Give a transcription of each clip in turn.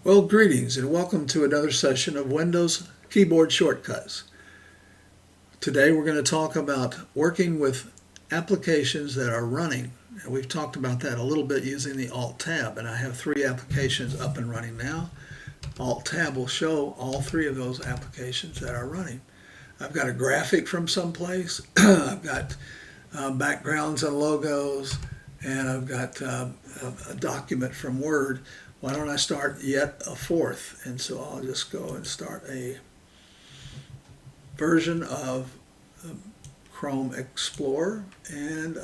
Well, greetings and welcome to another session of Windows Keyboard Shortcuts. Today we're going to talk about working with applications that are running. And we've talked about that a little bit using the Alt-Tab, and I have 3 applications up and running now. Alt-Tab will show all 3 of those applications that are running. I've got a graphic from someplace, I've got backgrounds and logos, and I've got a document from Word. Why don't I start yet a 4th? And so I'll just go and start a version of Chrome Explorer, and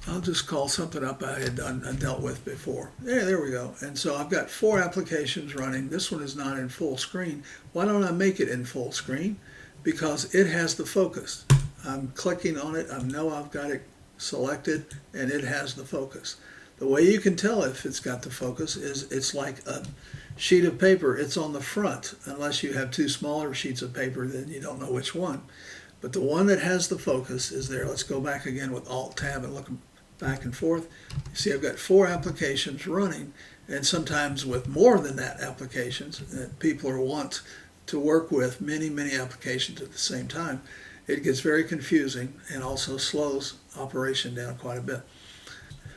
I'll just call something up I had dealt with before. Yeah, there we go. And so I've got 4 applications running. This one is not in full screen. Why don't I make it in full screen? Because it has the focus. I'm clicking on it. I know I've got it selected, and it has the focus. The way you can tell if it's got the focus is it's like a sheet of paper. It's on the front. Unless you have 2 smaller sheets of paper, then you don't know which one. But the one that has the focus is there. Let's go back again with Alt-Tab and look back and forth. You see I've got 4 applications running, and sometimes with more than that applications that people want to work with many applications at the same time. It gets very confusing and also slows operation down quite a bit.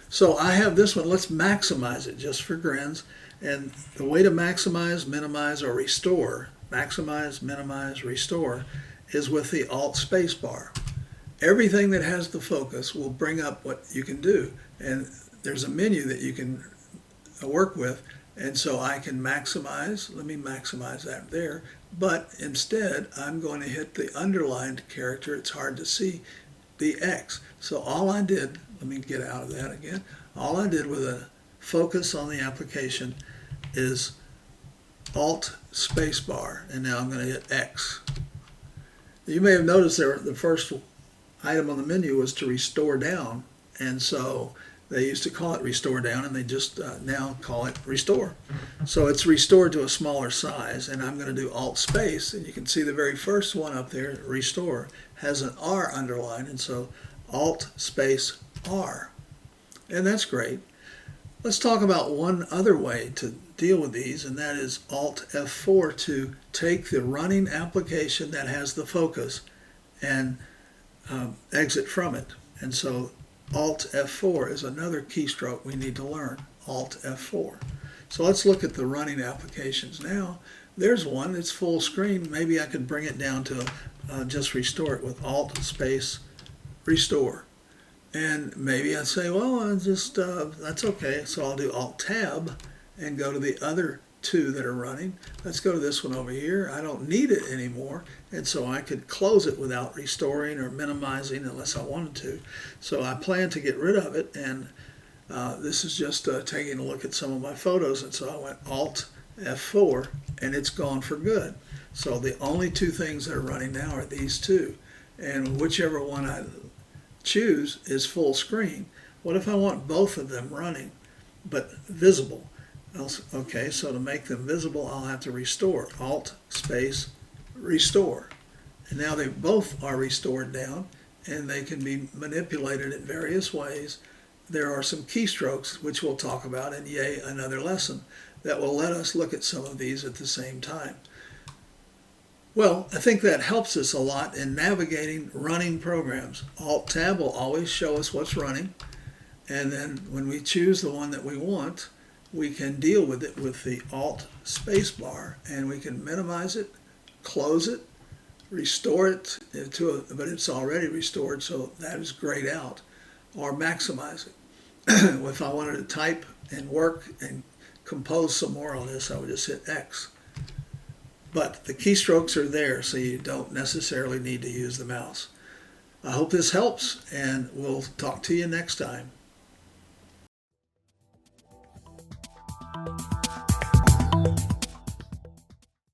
So I have this one. Let's maximize it just for grins. And the way to maximize, minimize, or restore, maximize, minimize, restore, is with the Alt-Spacebar. Everything that has the focus will bring up what you can do. And there's a menu that you can work with. And so I can maximize. Let me maximize that there. But instead, I'm going to hit the underlined character. It's hard to see, the X. So all I did, let me get out of that again. All I did with a focus on the application is Alt-Spacebar, and now I'm going to hit X. You may have noticed there the first item on the menu was to restore down, and so they used to call it restore down, and they just now call it restore. So it's restored to a smaller size, and I'm going to do Alt-Space, and you can see the very first one up there, restore, has an R underlined, and so Alt-Space-R. And that's great. Let's talk about one other way to deal with these, and that is Alt F4 to take the running application that has the focus and exit from it. And so Alt F4 is another keystroke we need to learn, Alt F4. So let's look at the running applications now. There's one that's full screen. Maybe I could bring it down to just restore it with Alt Space Restore. And maybe I'd say, well, that's okay. So I'll do Alt-Tab and go to the other 2 that are running. Let's go to this one over here. I don't need it anymore. And so I could close it without restoring or minimizing unless I wanted to. So I plan to get rid of it. And this is just taking a look at some of my photos. And so I went Alt F4 and it's gone for good. So the only 2 things that are running now are these 2. And whichever one I choose is full screen. What if I want both of them running but visible? Okay, so to make them visible I'll have to restore, Alt Space Restore. And now they both are restored down, and they can be manipulated in various ways. There are some keystrokes which we'll talk about in yay another lesson that will let us look at some of these at the same time. Well, I think that helps us a lot in navigating running programs. Alt-Tab will always show us what's running, and then when we choose the one that we want, we can deal with it with the Alt-Spacebar, and we can minimize it, close it, restore it but it's already restored, so that is grayed out, or maximize it. If I wanted to type and work and compose some more on this, I would just hit X. But the keystrokes are there, so you don't necessarily need to use the mouse. I hope this helps, and we'll talk to you next time.